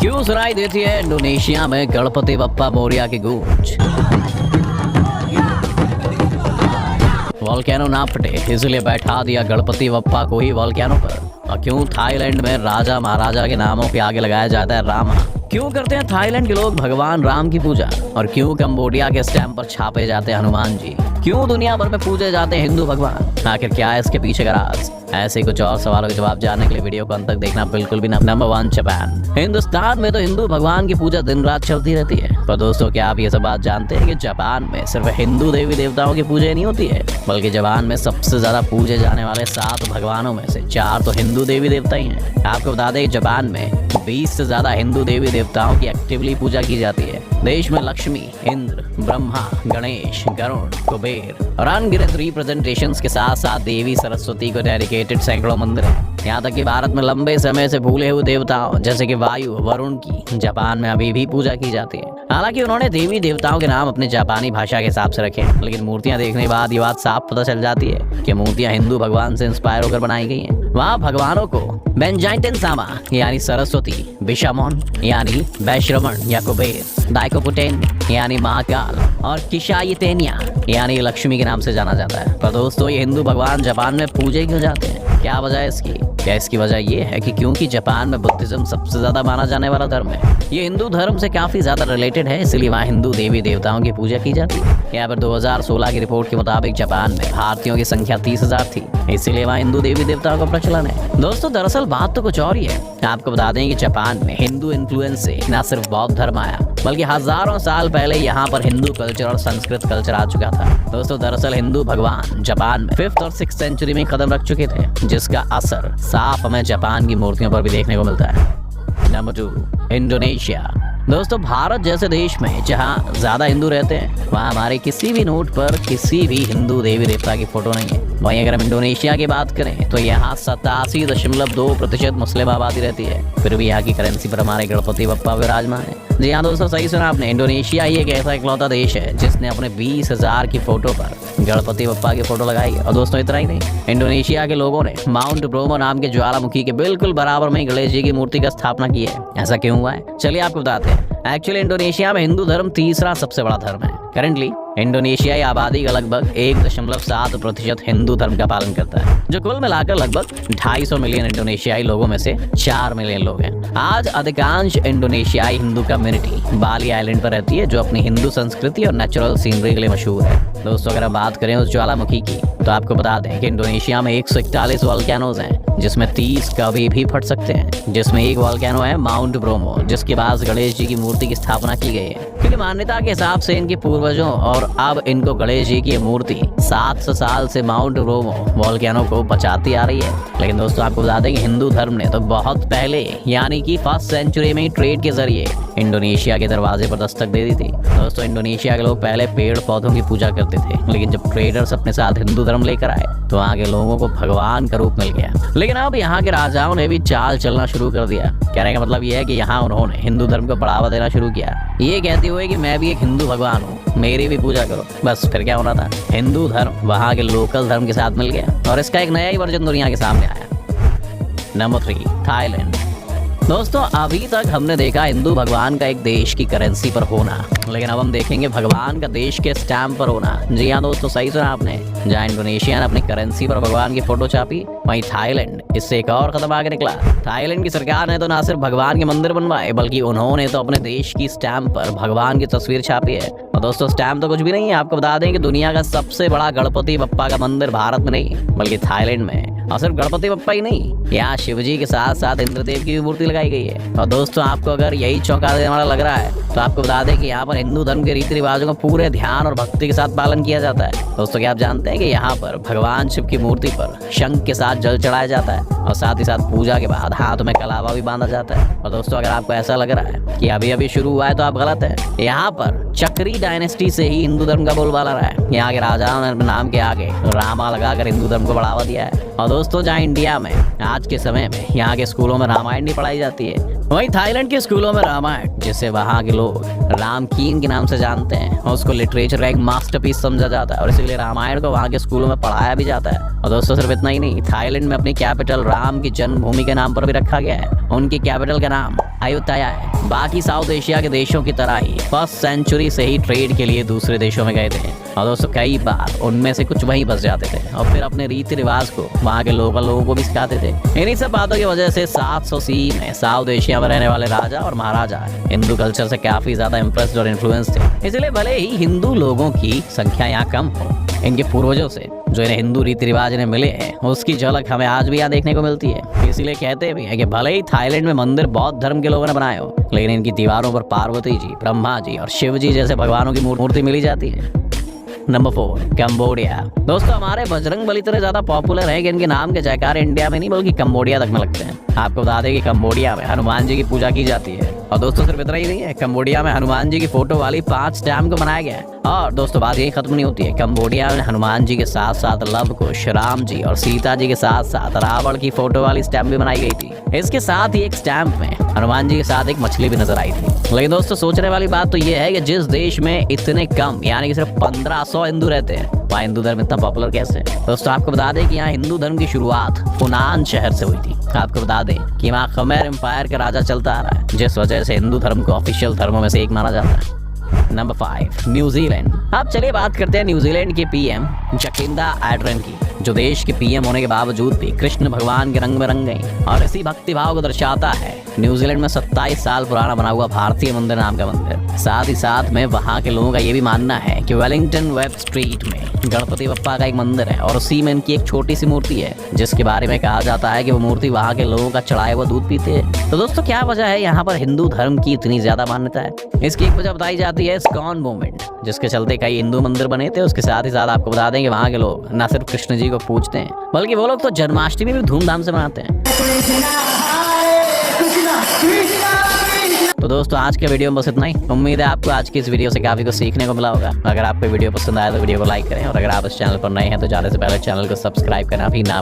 क्यों सुनाई देती है इंडोनेशिया में गणपति बप्पा मोरिया की गूंज? वॉल्केनो ना फटे इसलिए बैठा दिया गणपति बप्पा को ही वॉल्केनो पर। और क्यों थाईलैंड में राजा महाराजा के नामों के आगे लगाया जाता है रामा? क्यों करते हैं थाईलैंड के लोग भगवान राम की पूजा? और क्यों कंबोडिया के स्टैम्प पर छापे जाते हैं हनुमान जी? क्यों दुनिया भर में पूजे जाते हैं हिंदू भगवान? आखिर क्या है इसके पीछे का राज? ऐसे कुछ और सवालों के जवाब जानने के लिए वीडियो को अंत तक देखना बिल्कुल भी ना। Number 1, Japan. हिंदुस्तान में तो हिंदू भगवान की पूजा दिन रात चलती रहती है, पर दोस्तों क्या आप ये सब बात जानते हैं कि जापान में सिर्फ हिंदू देवी देवताओं की पूजा नहीं होती है, बल्कि जापान में सबसे ज्यादा पूजे जाने वाले 7 भगवानों में से 4 तो हिंदू देवी देवता ही हैं। आपको बता दें कि जापान में 20 से ज्यादा हिंदू देवी देवताओं की एक्टिवली पूजा की जाती है। देश में लक्ष्मी, इंद्र, ब्रह्मा, गणेश, गरुड़, कुबेर और अनगिनत रिप्रेजेंटेशंस के साथ साथ देवी सरस्वती को डेडिकेटेड सैकड़ों मंदिर हैं। यहाँ तक कि भारत में लंबे समय से भूले हुए देवताओं जैसे कि वायु, वरुण की जापान में अभी भी पूजा की जाती है। हालांकि उन्होंने देवी देवताओं के नाम अपनी जापानी भाषा के हिसाब से रखे, लेकिन मूर्तियां देखने के बाद ये बात साफ पता चल जाती है कि मूर्तियां हिंदू भगवान से इंस्पायर होकर बनाई गई हैं। वहाँ भगवानों को बेंजाइटन सामा यानी सरस्वती, बिशामोन यानी वैश्रवण या कुबेर, दाइकोपुटेन यानी महाकाल और किशायितेनिया यानी लक्ष्मी के नाम से जाना जाता है। पर दोस्तों ये हिंदू भगवान जापान में पूजे क्यों जाते हैं? क्या वजह है इसकी? क्या इसकी वजह ये है कि क्योंकि जापान में बुद्धिज्म सबसे ज्यादा माना जाने वाला धर्म है। ये हिंदू धर्म से काफी ज्यादा रिलेटेड है, इसलिए वहाँ हिंदू देवी देवताओं की पूजा की जाती है। यहाँ पर 2016 की रिपोर्ट के मुताबिक जापान में भारतीयों की संख्या 30,000 थी, इसीलिए वहाँ हिंदू देवी देवताओं का प्रचलन है। दोस्तों दरअसल बात तो कुछ और ही है। आपको बता दें कि जापान में हिंदू इन्फ्लुएंस से न सिर्फ बौद्ध धर्म आया, बल्कि हजारों साल पहले यहाँ पर हिंदू कल्चर और संस्कृत कल्चर आ चुका था। दोस्तों दरअसल हिंदू भगवान जापान में 5th और 6th सेंचुरी में कदम रख चुके थे, जिसका असर साफ हमें जापान की मूर्तियों पर भी देखने को मिलता है। Number 2, Indonesia. दोस्तों भारत जैसे देश में जहाँ ज्यादा हिंदू रहते हैं, वहाँ हमारे किसी भी नोट पर किसी भी हिंदू देवी देवता की फोटो नहीं है। वहीं अगर हम इंडोनेशिया की बात करें तो यहाँ 87.2% मुस्लिम आबादी रहती है, फिर भी यहाँ की करेंसी पर हमारे गणपति बप्पा विराजमान है। जी हाँ दोस्तों, सही सुना आपने। इंडोनेशिया ही एक ऐसा इकलौता देश है जिसने अपने 20,000 की फोटो पर गणपति बप्पा की फोटो लगाई है। और दोस्तों इतना ही नहीं, इंडोनेशिया के लोगों ने माउंट ब्रोमो नाम के ज्वालामुखी के बिल्कुल बराबर में गणेश जी की मूर्ति का स्थापना की है। ऐसा क्यों हुआ है, चलिए आपको बताते हैं। एक्चुअली इंडोनेशिया में हिंदू धर्म तीसरा सबसे बड़ा धर्म है। करेंटली इंडोनेशियाई आबादी का लगभग 1.7% हिंदू धर्म का पालन करता है, जो कुल मिलाकर लगभग 250 मिलियन इंडोनेशियाई लोगों में से 4 मिलियन लोग हैं। आज अधिकांश इंडोनेशियाई हिंदू कम्युनिटी बाली आइलैंड पर रहती है, जो अपनी हिंदू संस्कृति और नेचुरल सीनरी के लिए मशहूर है। दोस्तों अगर हम बात करें उस ज्वालामुखी की, तो आपको बता दें कि इंडोनेशिया में 141 वॉल्केनोज हैं, जिसमें 30 कभी भी फट सकते हैं। जिसमें एक वॉल्केनो है माउंट ब्रोमो, जिसके पास गणेश जी की मूर्ति की स्थापना की गई है, क्योंकि मान्यता के हिसाब से इनके पूर्वजों और अब इनको गणेश जी की मूर्ति 700 साल से माउंट ब्रोमो वॉल्केनो को बचाती आ रही है। लेकिन दोस्तों आपको बता दें कि हिंदू धर्म ने तो बहुत पहले यानी कि 1st सेंचुरी में ट्रेड के जरिए इंडोनेशिया के दरवाजे पर दस्तक दे दी थी। दोस्तों इंडोनेशिया के लोग पहले पेड़ पौधों की पूजा करते थे, लेकिन जब ट्रेडर्स अपने साथ हिंदू धर्म लेकर आए तो वहाँ के लोगों को भगवान का रूप मिल गया। लेकिन अब यहाँ के राजाओं ने भी चाल चलना शुरू कर दिया। कहने का मतलब ये है कि यहाँ उन्होंने हिंदू धर्म को बढ़ावा देना शुरू किया, ये कहते हुए कि मैं भी एक हिंदू भगवान हूँ, मेरी भी पूजा करो। बस फिर क्या होना था, हिंदू धर्म वहाँ के लोकल धर्म के साथ मिल गया और इसका एक नया ही वर्जन दुनिया के सामने आया। Number 3, Thailand. दोस्तों अभी तक हमने देखा हिंदू भगवान का एक देश की करेंसी पर होना, लेकिन अब हम देखेंगे भगवान का देश के स्टैम्प पर होना। जी हाँ दोस्तों, सही सुना आपने। जहाँ इंडोनेशिया ने अपनी करेंसी पर भगवान की फोटो छापी, वहीं थाईलैंड इससे एक और कदम आगे निकला। थाईलैंड की सरकार ने तो ना सिर्फ भगवान के मंदिर बनवाए, बल्कि उन्होंने तो अपने देश की स्टैम्प पर भगवान की तस्वीर छापी है। और दोस्तों स्टैम्प तो कुछ भी नहीं है, आपको बता दें कि दुनिया का सबसे बड़ा गणपति बप्पा का मंदिर भारत में नहीं बल्कि थाईलैंड में है। और सिर्फ गणपति बप्पा ही नहीं, यहाँ शिव जी के साथ साथ इंद्रदेव की भी मूर्ति लगाई गई है। और दोस्तों आपको अगर यही चौंका देने वाला लग रहा है, तो आपको बता दें कि यहाँ पर हिंदू धर्म के रीति रिवाजों का पूरे ध्यान और भक्ति के साथ पालन किया जाता है। दोस्तों क्या आप जानते हैं कि यहाँ पर भगवान शिव की मूर्ति पर शंख के साथ जल चढ़ाया जाता है और साथ ही साथ पूजा के बाद हाथ में कलावा भी बांधा जाता है। और दोस्तों अगर आपको ऐसा लग रहा है कि अभी अभी शुरू हुआ है, तो आप गलत है। यहाँ पर चक्री डायनेस्टी से ही हिंदू धर्म का बोलबाला रहा है। यहाँ के राजाओं ने नाम के आगे रामा लगाकर हिंदू धर्म को बढ़ावा दिया है। और दोस्तों जहाँ इंडिया में आज के समय में यहाँ के स्कूलों में रामायण नहीं पढ़ाई जाती है, वहीं थाईलैंड के स्कूलों में रामायण, जिसे वहाँ के लोग राम कीन के नाम से जानते हैं, और उसको लिटरेचर का एक मास्टरपीस समझा जाता है और इसीलिए रामायण को वहाँ के स्कूलों में पढ़ाया भी जाता है। और दोस्तों सिर्फ इतना ही नहीं, थाईलैंड में अपनी कैपिटल राम की जन्मभूमि के नाम पर भी रखा गया है। उनकी कैपिटल का नाम अयोध्या है, बाकी साउथ एशिया के देशों की तरह ही फर्स्ट सेंचुरी से ही ट्रेड के लिए दूसरे देशों में गए थे और दोस्तों कई बार उनमें से कुछ वहीं बस जाते थे और फिर अपने रीति रिवाज को वहाँ के लोकल लोगों को भी सिखाते थे। इन्हीं सब बातों की वजह से 700 सी में साउथ एशिया में रहने वाले राजा और महाराजा हिंदू कल्चर से काफी ज्यादा इम्प्रेस्ड और इन्फ्लुएंस थे। इसलिए भले ही हिंदू लोगों की संख्या यहाँ कम हो, इनके पूर्वजों से जो इन्हें हिंदू रीति रिवाज इन्हें मिले हैं उसकी झलक हमें आज भी यहाँ देखने को मिलती है। इसीलिए कहते भी हैं कि भले ही थाईलैंड में मंदिर बौद्ध धर्म के लोगों ने बनाए हो, लेकिन इनकी दीवारों पर पार्वती जी, ब्रह्मा जी और शिव जी जैसे भगवानों की मूर्ति मिली जाती है। Number 4, Cambodia. दोस्तों हमारे बजरंगबली इतने ज्यादा पॉपुलर है कि इनके नाम के जयकार इंडिया में नहीं बल्कि कंबोडिया तक में लगते हैं। आपको बता दें कि कंबोडिया में हनुमान जी की पूजा की जाती है और दोस्तों सिर्फ इतना ही नहीं है, कंबोडिया में हनुमान जी की फोटो वाली 5 स्टैम्प को बनाया गया है। और दोस्तों बात यही खत्म नहीं होती है, कंबोडिया में हनुमान जी के साथ साथ लव कुश, राम जी और सीता जी के साथ साथ रावण की फोटो वाली स्टैम्प भी बनाई गई थी। इसके साथ ही एक स्टैम्प में हनुमान जी के साथ एक मछली भी नजर आई थी। लेकिन दोस्तों सोचने वाली बात तो ये है कि जिस देश में इतने कम यानी कि सिर्फ 1500 हिंदू रहते हैं, वहाँ हिंदू धर्म इतना पॉपुलर कैसे? दोस्तों आपको बता दें कि यहाँ हिंदू धर्म की शुरुआत फुनान शहर से हुई थी। आपको बता दें कि वहाँ खमेर एम्पायर का राजा चलता आ रहा है, जिस वजह से हिंदू धर्म को ऑफिशियल धर्मों में से एक माना जाता है। Number 5, New Zealand. अब चलिए बात करते हैं न्यूजीलैंड के पीएम जकिंदा आर्डर्न की, जो देश के पीएम होने के बावजूद भी कृष्ण भगवान के रंग में रंग गई और इसी भक्ति भाव को दर्शाता है न्यूजीलैंड में 27 साल पुराना बना हुआ भारतीय मंदिर नाम का मंदिर। साथ ही साथ में वहाँ के लोगों का ये भी मानना है कि वेलिंगटन वेब स्ट्रीट में गणपति बप्पा का एक मंदिर है और उसी में इनकी एक छोटी सी मूर्ति है, जिसके बारे में कहा जाता है कि वो मूर्ति वहाँ के लोगों का चढ़ाया हुआ दूध पीते हैं। तो दोस्तों क्या वजह है यहाँ पर हिंदू धर्म की इतनी ज्यादा मान्यता है? इसकी एक वजह बताई जाती है इस्कॉन मूवमेंट, जिसके चलते कई हिंदू मंदिर बने थे। उसके साथ ही साथ आपको बता दें कि वहाँ के लोग न सिर्फ कृष्ण जी को पूजते हैं बल्कि वो लोग तो जन्माष्टमी भी धूमधाम से मनाते हैं। तो दोस्तों आज के वीडियो में बस इतना ही। उम्मीद है आपको आज की इस वीडियो से काफी कुछ सीखने को मिला होगा। अगर आपको वीडियो पसंद आया तो वीडियो को लाइक करें और अगर आप इस चैनल पर नए हैं तो जाने से पहले चैनल को सब्सक्राइब करना भी ना